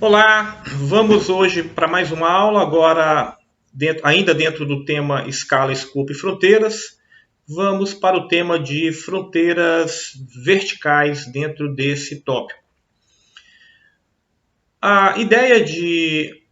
Olá, vamos hoje para mais uma aula, agora ainda dentro do tema escala, escopo e fronteiras. Vamos para o tema de fronteiras verticais dentro desse tópico. A ideia de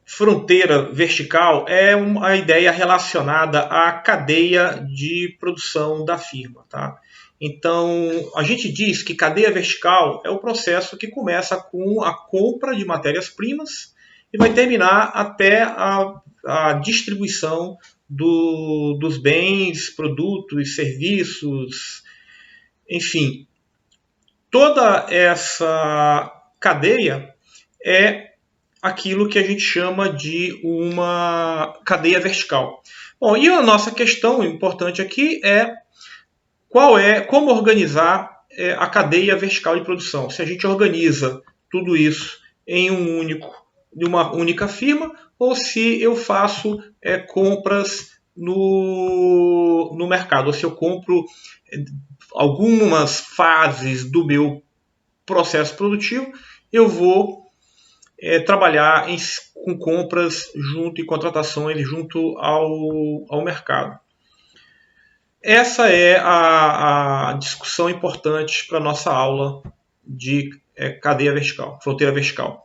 fronteira vertical é uma ideia relacionada à cadeia de produção da firma, tá? Então, a gente diz que cadeia vertical é o processo que começa com a compra de matérias-primas e vai terminar até a distribuição dos bens, produtos, serviços, enfim. Toda essa cadeia é aquilo que a gente chama de uma cadeia vertical. Bom, e a nossa questão importante aqui é como organizar a cadeia vertical de produção. Se a gente organiza tudo isso em uma única firma, ou se eu faço compras no mercado, ou se eu compro algumas fases do meu processo produtivo, eu vou trabalhar com compras junto e contratações junto ao mercado. Essa é a discussão importante para a nossa aula de cadeia vertical, fronteira vertical.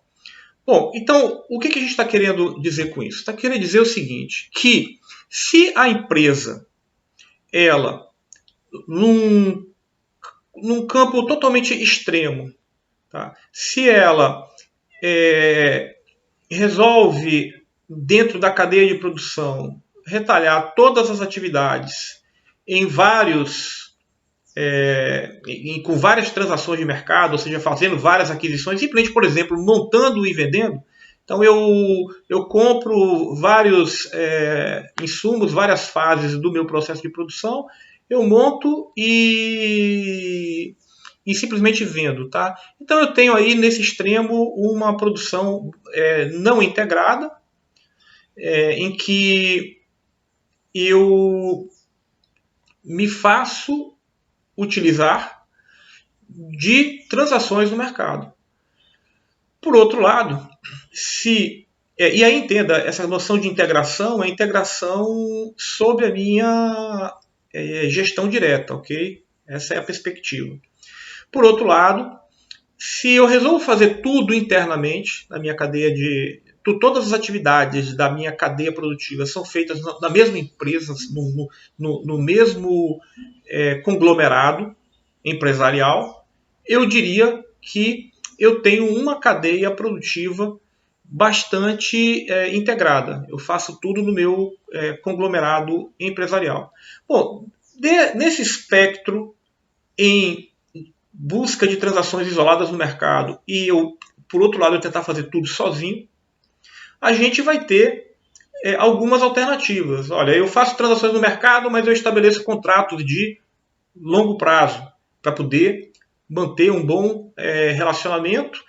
Bom, então, o que a gente está querendo dizer com isso? Está querendo dizer o seguinte, que se a empresa, ela, num campo totalmente extremo, tá? Se ela resolve, dentro da cadeia de produção, retalhar todas as atividades em com várias transações de mercado, ou seja, fazendo várias aquisições, simplesmente, por exemplo, montando e vendendo. Então eu compro vários insumos, várias fases do meu processo de produção, eu monto e simplesmente vendo, tá? Então eu tenho aí nesse extremo uma produção não integrada, em que eu me faço utilizar de transações no mercado. Por outro lado, e aí entenda, essa noção de integração é integração sob a minha gestão direta, ok? Essa é a perspectiva. Por outro lado, se eu resolvo fazer tudo internamente na minha cadeia todas as atividades da minha cadeia produtiva são feitas na mesma empresa, no mesmo conglomerado empresarial, eu diria que eu tenho uma cadeia produtiva bastante integrada. Eu faço tudo no meu conglomerado empresarial. Bom, nesse espectro, em busca de transações isoladas no mercado e eu, por outro lado, eu tentar fazer tudo sozinho, a gente vai ter algumas alternativas. Olha, eu faço transações no mercado, mas eu estabeleço contratos de longo prazo para poder manter um bom relacionamento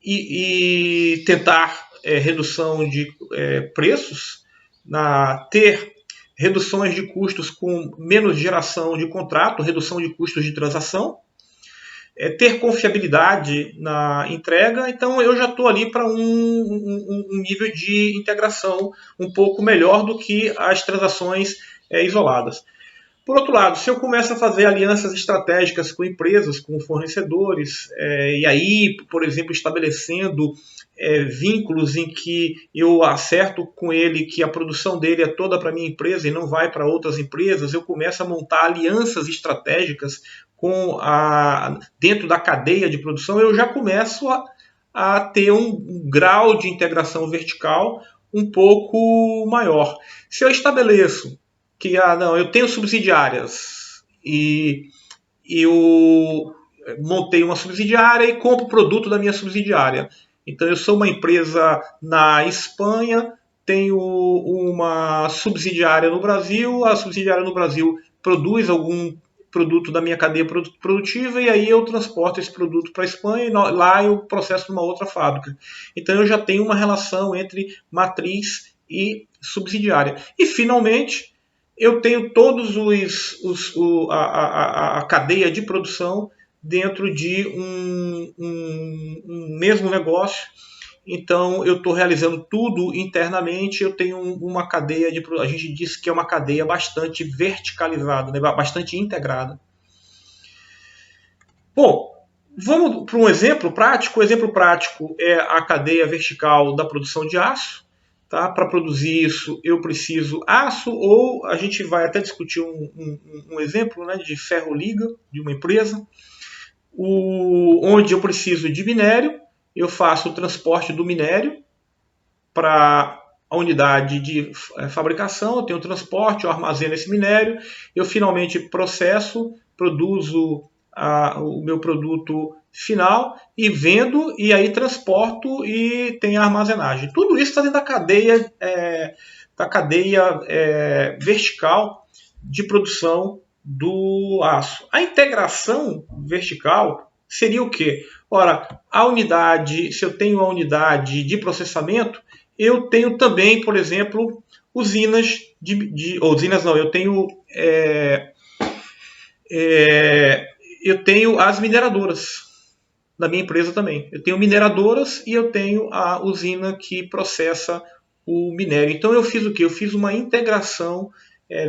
e tentar redução de preços, ter reduções de custos com menos geração de contrato, redução de custos de transação, ter confiabilidade na entrega, então eu já estou ali para um nível de integração um pouco melhor do que as transações isoladas. Por outro lado, se eu começo a fazer alianças estratégicas com empresas, com fornecedores, e aí, por exemplo, estabelecendo vínculos em que eu acerto com ele que a produção dele é toda para minha empresa e não vai para outras empresas, eu começo a montar alianças estratégicas dentro da cadeia de produção, eu já começo a ter um grau de integração vertical um pouco maior. Se eu estabeleço que eu tenho subsidiárias e eu montei uma subsidiária e compro produto da minha subsidiária. Então eu sou uma empresa na Espanha, tenho uma subsidiária no Brasil, a subsidiária no Brasil produz algum produto da minha cadeia produtiva e aí eu transporto esse produto para a Espanha e lá eu processo numa outra fábrica. Então eu já tenho uma relação entre matriz e subsidiária. E finalmente eu tenho todos a cadeia de produção dentro de um mesmo negócio. Então, eu estou realizando tudo internamente. Eu tenho uma cadeia a gente diz que é uma cadeia bastante verticalizada, né? Bastante integrada. Bom, vamos para um exemplo prático. O exemplo prático é a cadeia vertical da produção de aço. Tá? Para produzir isso, eu preciso aço, ou a gente vai até discutir um exemplo, né, de ferro-liga de uma empresa, onde eu preciso de minério. Eu faço o transporte do minério para a unidade de fabricação, eu tenho o transporte, eu armazeno esse minério, eu finalmente processo, produzo o meu produto final e vendo, e aí transporto e tem a armazenagem. Tudo isso está dentro da cadeia vertical de produção do aço. A integração vertical seria o quê? Ora, se eu tenho a unidade de processamento, eu tenho também, por exemplo, usinas eu tenho as mineradoras da minha empresa também. Eu tenho mineradoras e eu tenho a usina que processa o minério. Então eu fiz o quê? Eu fiz uma integração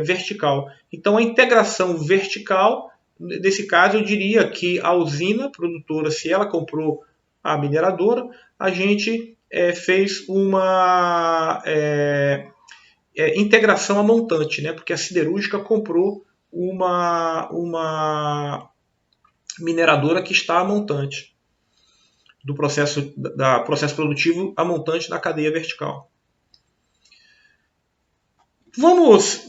vertical. Então a integração vertical, nesse caso, eu diria que a usina produtora, se ela comprou a mineradora, a gente fez uma integração a montante, né? Porque a siderúrgica comprou uma mineradora que está a montante do processo produtivo a montante da cadeia vertical. Vamos,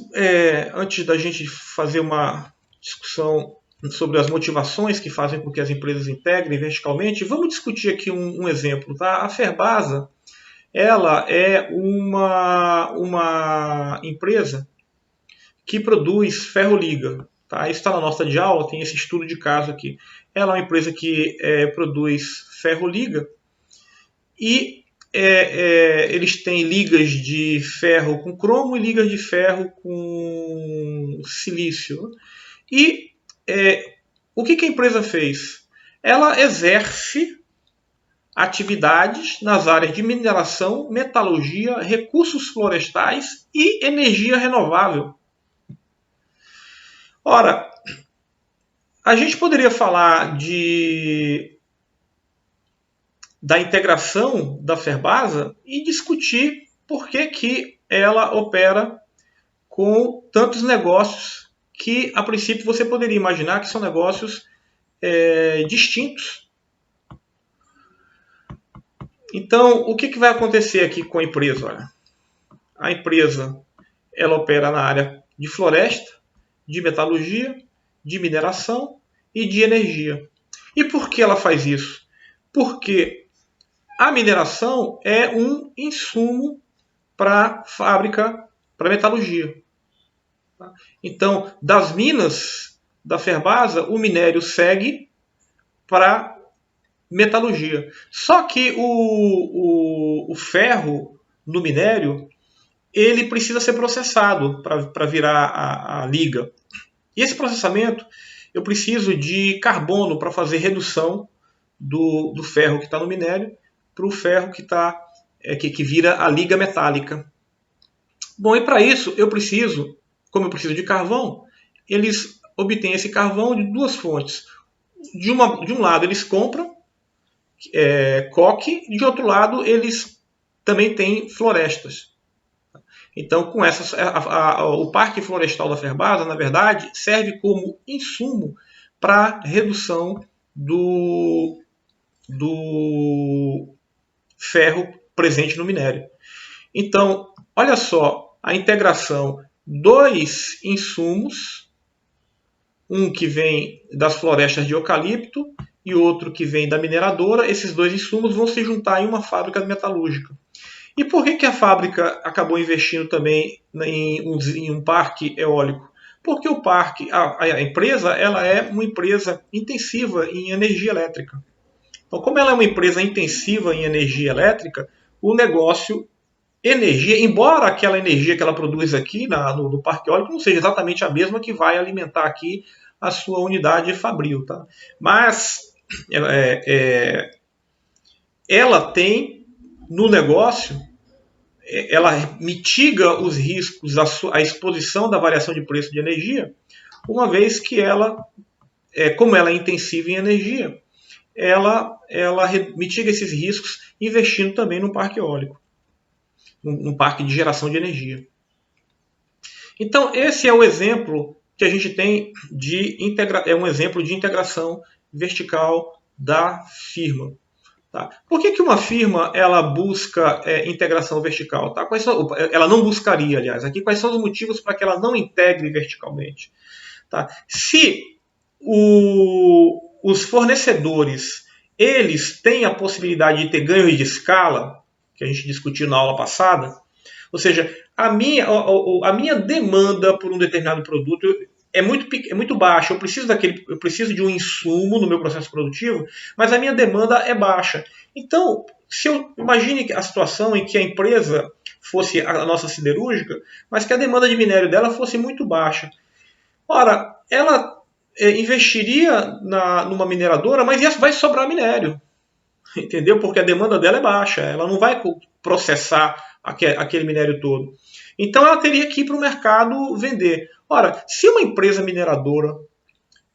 antes da gente fazer uma discussão sobre as motivações que fazem com que as empresas integrem verticalmente, vamos discutir aqui um exemplo. Tá? A Ferbasa, ela é uma empresa que produz ferro-liga. Tá? Isso está na nossa de aula, tem esse estudo de caso aqui. Ela é uma empresa que produz ferro-liga e eles têm ligas de ferro com cromo e ligas de ferro com silício. E o que a empresa fez? Ela exerce atividades nas áreas de mineração, metalurgia, recursos florestais e energia renovável. Ora, a gente poderia falar da integração da Ferbasa e discutir por que ela opera com tantos negócios que, a princípio, você poderia imaginar que são negócios distintos. Então, o que vai acontecer aqui com a empresa? Olha, a empresa ela opera na área de floresta, de metalurgia, de mineração e de energia. E por que ela faz isso? Porque a mineração é um insumo para fábrica, para metalurgia. Então, das minas da Ferbasa, o minério segue para metalurgia. Só que o ferro no minério, ele precisa ser processado para virar a liga. E esse processamento, eu preciso de carbono para fazer redução do ferro que está no minério para o ferro que vira a liga metálica. Bom, e para isso como eu preciso de carvão, eles obtêm esse carvão de duas fontes. De um lado eles compram coque, de outro lado eles também têm florestas. Então, com o Parque Florestal da Ferbasa, na verdade, serve como insumo para redução do ferro presente no minério. Então, olha só, a integração, dois insumos, um que vem das florestas de eucalipto e outro que vem da mineradora, esses dois insumos vão se juntar em uma fábrica metalúrgica. E por que a fábrica acabou investindo também em um parque eólico? Porque o parque, a empresa, ela é uma empresa intensiva em energia elétrica. Então, como ela é uma empresa intensiva em energia elétrica, o negócio energia, embora aquela energia que ela produz aqui no parque eólico não seja exatamente a mesma que vai alimentar aqui a sua unidade fabril, tá? Mas ela tem no negócio, ela mitiga os riscos, a exposição da variação de preço de energia, uma vez que ela, como ela é intensiva em energia, ela mitiga esses riscos investindo também no parque eólico, num parque de geração de energia. Então, esse é o exemplo que a gente tem é um exemplo de integração vertical da firma. Tá? Por que uma firma ela busca integração vertical? Tá? Ela não buscaria, aliás. Aqui, quais são os motivos para que ela não integre verticalmente? Tá? Se os fornecedores eles têm a possibilidade de ter ganhos de escala, que a gente discutiu na aula passada, ou seja, a minha demanda por um determinado produto é muito baixa. Eu preciso de um insumo no meu processo produtivo, mas a minha demanda é baixa. Então, imagine a situação em que a empresa fosse a nossa siderúrgica, mas que a demanda de minério dela fosse muito baixa. Ora, ela investiria numa mineradora, mas vai sobrar minério. Entendeu? Porque a demanda dela é baixa. Ela não vai processar aquele minério todo. Então ela teria que ir para o mercado vender. Ora, se uma empresa mineradora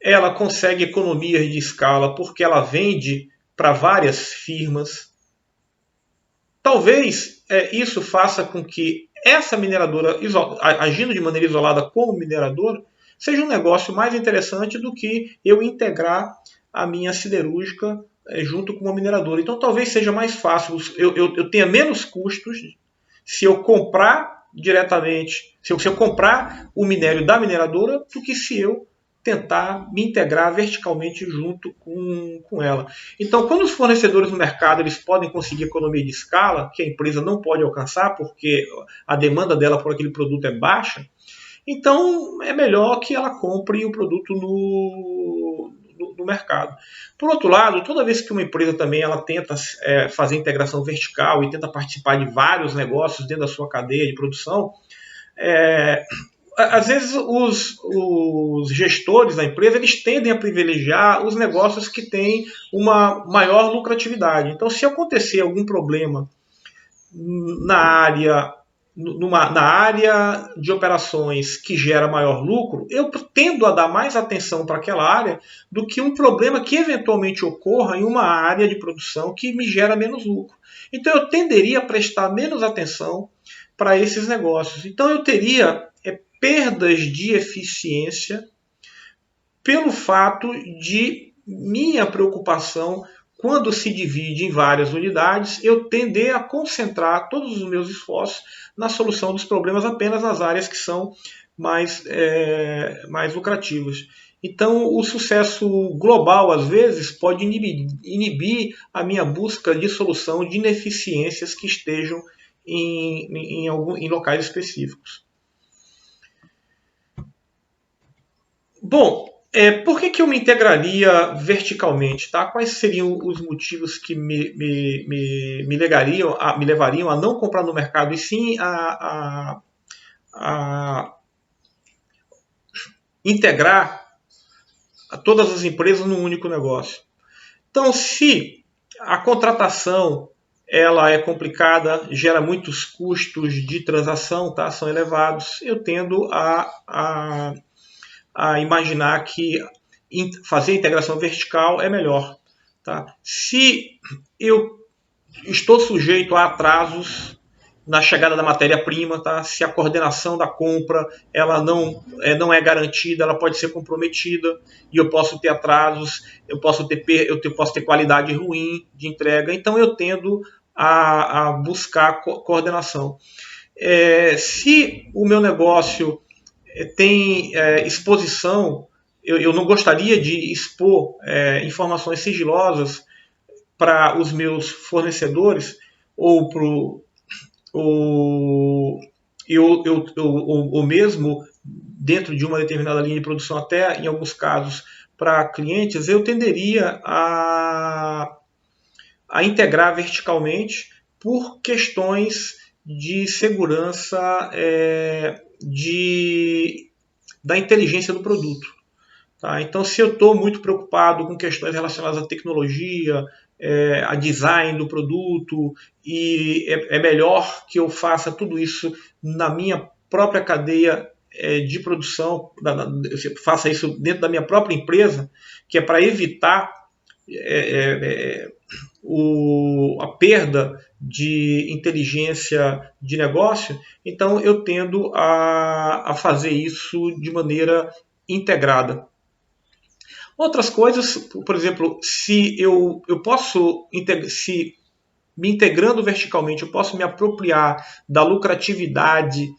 ela consegue economias de escala porque ela vende para várias firmas, talvez isso faça com que essa mineradora, agindo de maneira isolada como mineradora, seja um negócio mais interessante do que eu integrar a minha siderúrgica junto com uma mineradora. Então talvez seja mais fácil, eu tenha menos custos se eu comprar diretamente, se eu comprar o minério da mineradora, do que se eu tentar me integrar verticalmente junto com ela. Então, quando os fornecedores no mercado eles podem conseguir economia de escala, que a empresa não pode alcançar porque a demanda dela por aquele produto é baixa, então é melhor que ela compre o produto no mercado. Por outro lado, toda vez que uma empresa também ela tenta fazer integração vertical e tenta participar de vários negócios dentro da sua cadeia de produção, às vezes os gestores da empresa eles tendem a privilegiar os negócios que têm uma maior lucratividade. Então, se acontecer algum problema na área de operações que gera maior lucro, eu tendo a dar mais atenção para aquela área do que um problema que eventualmente ocorra em uma área de produção que me gera menos lucro. Então eu tenderia a prestar menos atenção para esses negócios. Então eu teria perdas de eficiência pelo fato de minha preocupação, quando se divide em várias unidades, eu tender a concentrar todos os meus esforços na solução dos problemas apenas nas áreas que são mais lucrativas. Então, o sucesso global, às vezes, pode inibir a minha busca de solução de ineficiências que estejam em locais específicos. Bom, por que eu me integraria verticalmente? Tá? Quais seriam os motivos que me levariam a não comprar no mercado e sim a integrar todas as empresas num único negócio? Então, se a contratação ela é complicada, gera muitos custos de transação, tá? São elevados, eu tendo a imaginar que fazer a integração vertical é melhor. Tá? Se eu estou sujeito a atrasos na chegada da matéria-prima, tá? Se a coordenação da compra ela não é garantida, ela pode ser comprometida e eu posso ter atrasos, eu posso ter qualidade ruim de entrega, então eu tendo a buscar coordenação. Se o meu negócio tem exposição, eu não gostaria de expor informações sigilosas para os meus fornecedores ou mesmo dentro de uma determinada linha de produção, até em alguns casos para clientes, eu tenderia a integrar verticalmente por questões de segurança da inteligência do produto. Tá? Então, se eu estou muito preocupado com questões relacionadas à tecnologia, a design do produto, e é melhor que eu faça tudo isso na minha própria cadeia de produção, faça isso dentro da minha própria empresa, que é para evitar a perda de inteligência de negócio. Então eu tendo a fazer isso de maneira integrada. Outras coisas, por exemplo, se eu posso, se me integrando verticalmente, eu posso me apropriar da lucratividade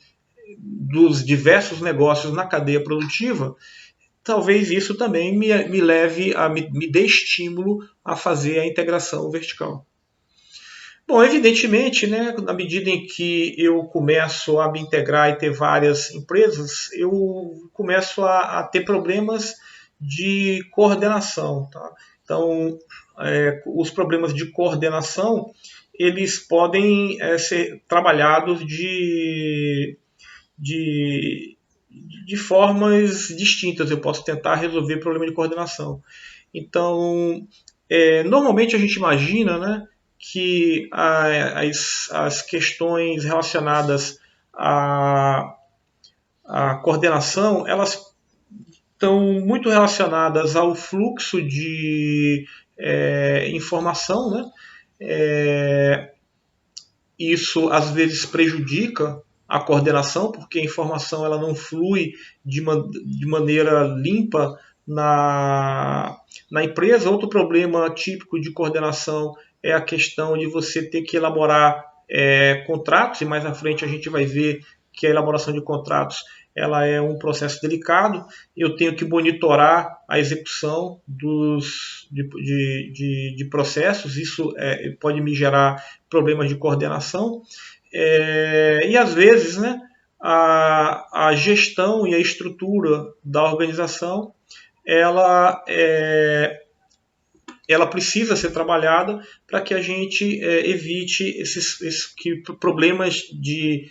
dos diversos negócios na cadeia produtiva, talvez isso também me leve me dê estímulo a fazer a integração vertical. Bom, evidentemente, né, na medida em que eu começo a me integrar e ter várias empresas, eu começo a ter problemas de coordenação. Tá? Então, os problemas de coordenação, eles podem ser trabalhados de formas distintas. Eu posso tentar resolver problema de coordenação. Então, normalmente a gente imagina, né, que as questões relacionadas à coordenação, elas estão muito relacionadas ao fluxo de informação, né? Isso às vezes prejudica a coordenação, porque a informação ela não flui de maneira limpa na empresa. Outro problema típico de coordenação é a questão de você ter que elaborar contratos, e mais à frente a gente vai ver que a elaboração de contratos ela é um processo delicado. Eu tenho que monitorar a execução de processos, isso pode me gerar problemas de coordenação. E às vezes, né, a gestão e a estrutura da organização ela precisa ser trabalhada para que a gente evite esses problemas de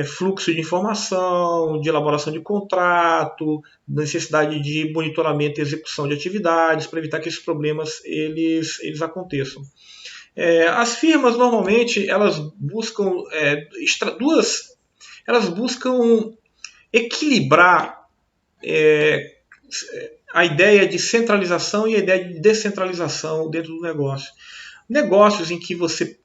fluxo de informação, de elaboração de contrato, necessidade de monitoramento e execução de atividades, para evitar que esses problemas eles aconteçam. As firmas normalmente elas buscam elas buscam equilibrar a ideia de centralização e a ideia de descentralização dentro do negócio. Negócios em que você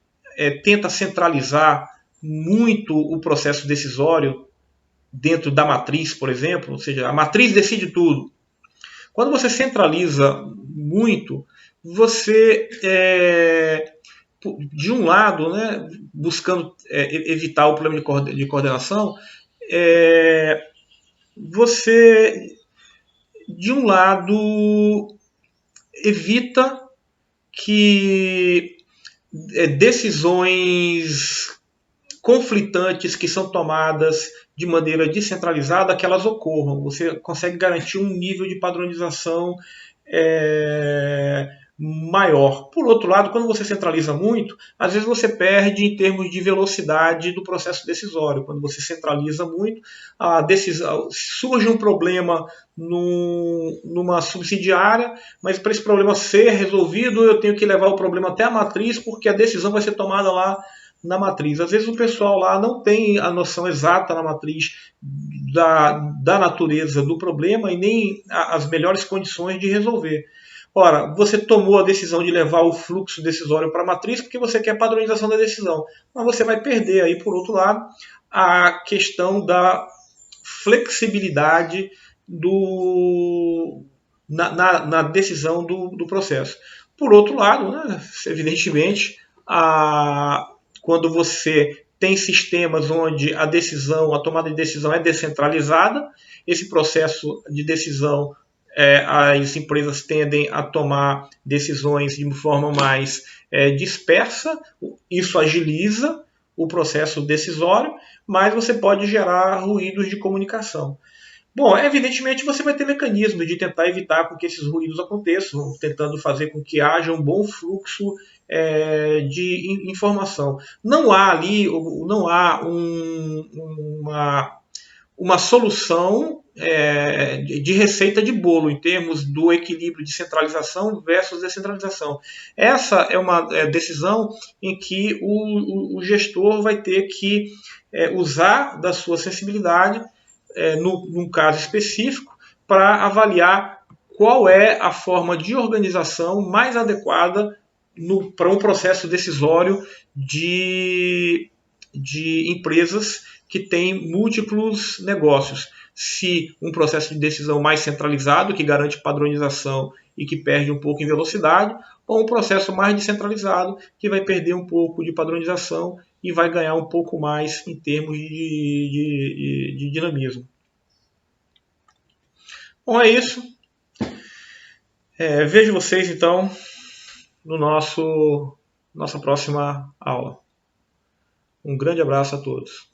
tenta centralizar muito o processo decisório dentro da matriz, por exemplo, ou seja, a matriz decide tudo. Quando você centraliza muito, você, de um lado, né, buscando evitar o problema de coordenação, você, de um lado, evita que decisões conflitantes que são tomadas de maneira descentralizada, que elas ocorram. Você consegue garantir um nível de padronização maior. Por outro lado, quando você centraliza muito, às vezes você perde em termos de velocidade do processo decisório. Quando você centraliza muito, surge um problema numa subsidiária, mas para esse problema ser resolvido, eu tenho que levar o problema até a matriz, porque a decisão vai ser tomada lá na matriz. Às vezes o pessoal lá não tem a noção exata na matriz da natureza do problema e nem as melhores condições de resolver. Ora, você tomou a decisão de levar o fluxo decisório para a matriz porque você quer padronização da decisão, mas você vai perder aí, por outro lado, a questão da flexibilidade na decisão do processo. Por outro lado, né, evidentemente, quando você tem sistemas onde a tomada de decisão é descentralizada, esse processo de decisão, as empresas tendem a tomar decisões de forma mais dispersa, isso agiliza o processo decisório, mas você pode gerar ruídos de comunicação. Bom, evidentemente você vai ter mecanismos de tentar evitar com que esses ruídos aconteçam, tentando fazer com que haja um bom fluxo de informação. Não há ali, não há uma solução de receita de bolo em termos do equilíbrio de centralização versus descentralização. Essa é uma decisão em que o gestor vai ter que usar da sua sensibilidade num caso específico, para avaliar qual é a forma de organização mais adequada para um processo decisório de empresas que têm múltiplos negócios. Se um processo de decisão mais centralizado, que garante padronização e que perde um pouco em velocidade, ou um processo mais descentralizado, que vai perder um pouco de padronização e vai ganhar um pouco mais em termos de dinamismo. Bom, é isso. Vejo vocês então no nossa próxima aula. Um grande abraço a todos.